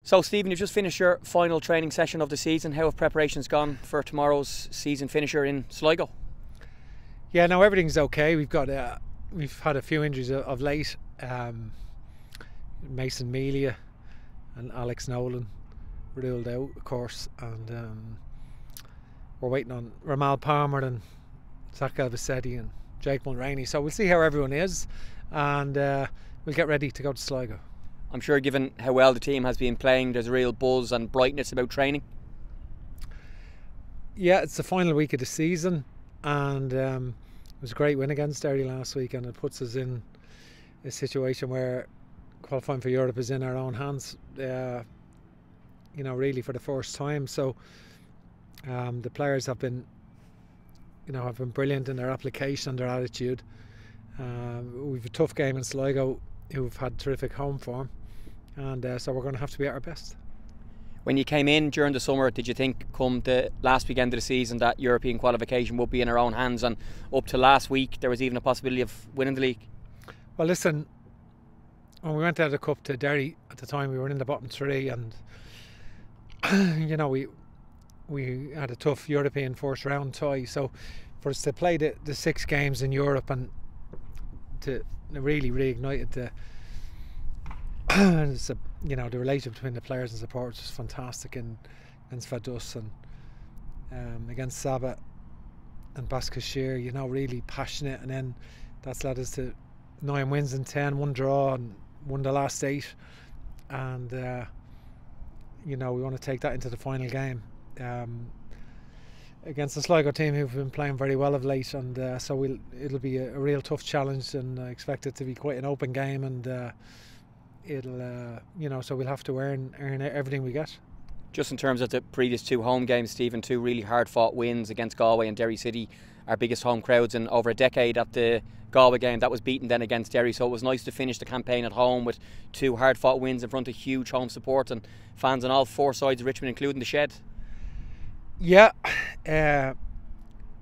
So Stephen, you've just finished your final training session of the season. How have preparations gone for tomorrow's season finisher in Sligo? Yeah, no, everything's okay. We've had a few injuries of late. Mason Melia and Alex Nolan ruled out, of course, and we're waiting on Ramal Palmer and 𝗂𝗂𝗹𝗶𝗳𝗍 and Jake Mulroney. So we'll see how everyone is, and we'll get ready to go to Sligo. I'm sure, given how well the team has been playing, there's a real buzz and brightness about training. Yeah, it's the final week of the season, and it was a great win against Derry last week, and it puts us in a situation where qualifying for Europe is in our own hands, really for the first time. So the players have been brilliant in their application and their attitude. We've a tough game in Sligo, who've had terrific home form, and so we're going to have to be at our best. When you came in during the summer, did you think come the last weekend of the season that European qualification would be in our own hands, and up to last week there was even a possibility of winning the league? Well, listen, when we went out of the cup to Derry at the time, we were in the bottom three, and we had a tough European first round tie. So for us to play the 6 games in Europe and to really reignited the the relationship between the players and supporters was fantastic against 𝗵𝘃𝗡𝗎 and against Saba and 𝗵𝘃𝗆𝗄, really passionate, and then that's led us to 9 wins and 10, 1 draw and won the last 8, and we want to take that into the final game against the Sligo team, who've been playing very well of late, and so it'll be a real tough challenge, and I expect it to be quite an open game, and so we'll have to earn everything we get. Just in terms of the previous 2 home games, Stephen, 2 really hard fought wins against Galway and Derry City, our biggest home crowds in over a decade. At the Galway game, that was beaten then against Derry, so it was nice to finish the campaign at home with 2 hard fought wins in front of huge home support and fans on all 4 sides of Richmond, including the Shed. Yeah, as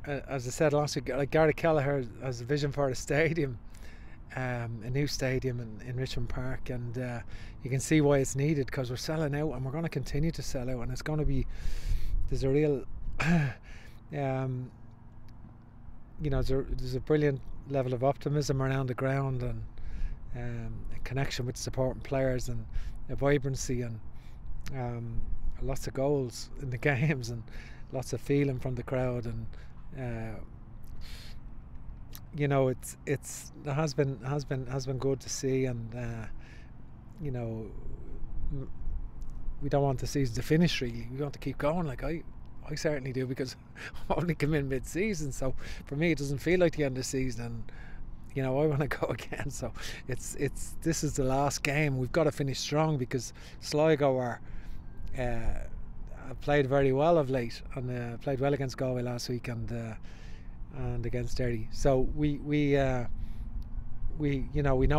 I said last week, 𝗂𝗂𝗹𝗶 has a vision for the stadium, a new stadium in Richmond Park, and you can see why it's needed, because we're selling out, and we're going to continue to sell out, and it's going to be, there's a real there's a brilliant level of optimism around the ground, and a connection with supporting players, and a vibrancy, and lots of goals in the games, and lots of feeling from the crowd, and it has been good to see, and we don't want the season to finish. Really, we want to keep going. Like I certainly do, because I only come in mid-season, so for me it doesn't feel like the end of the season, and I want to go again. So this is the last game. We've got to finish strong, because Sligo are played very well of late, and played well against Galway last week, and against Derry. So we know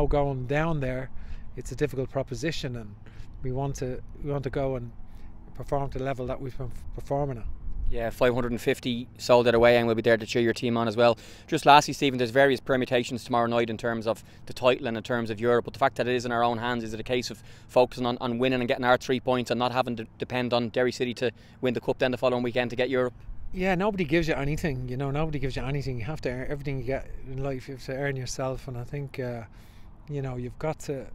going down there, it's a difficult proposition, and we want to go and perform to the level that we've been performing at. Yeah, 550 sold out away, and we'll be there to cheer your team on as well. Just lastly, Stephen, there's various permutations tomorrow night in terms of the title and in terms of Europe, but the fact that it is in our own hands, is it a case of focusing on winning and getting our 3 points and not having to depend on Derry City to win the cup then the following weekend to get Europe? Yeah, nobody gives you anything, nobody gives you anything. You have to earn everything you get in life. You have to earn yourself, and I think you've got to,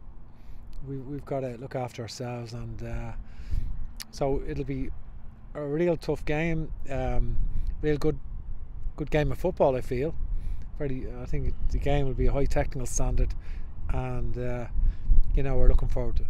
we've got to look after ourselves, and so it'll be a real tough game, real good game of football, I feel. I think the game will be a high technical standard, and we're looking forward to it.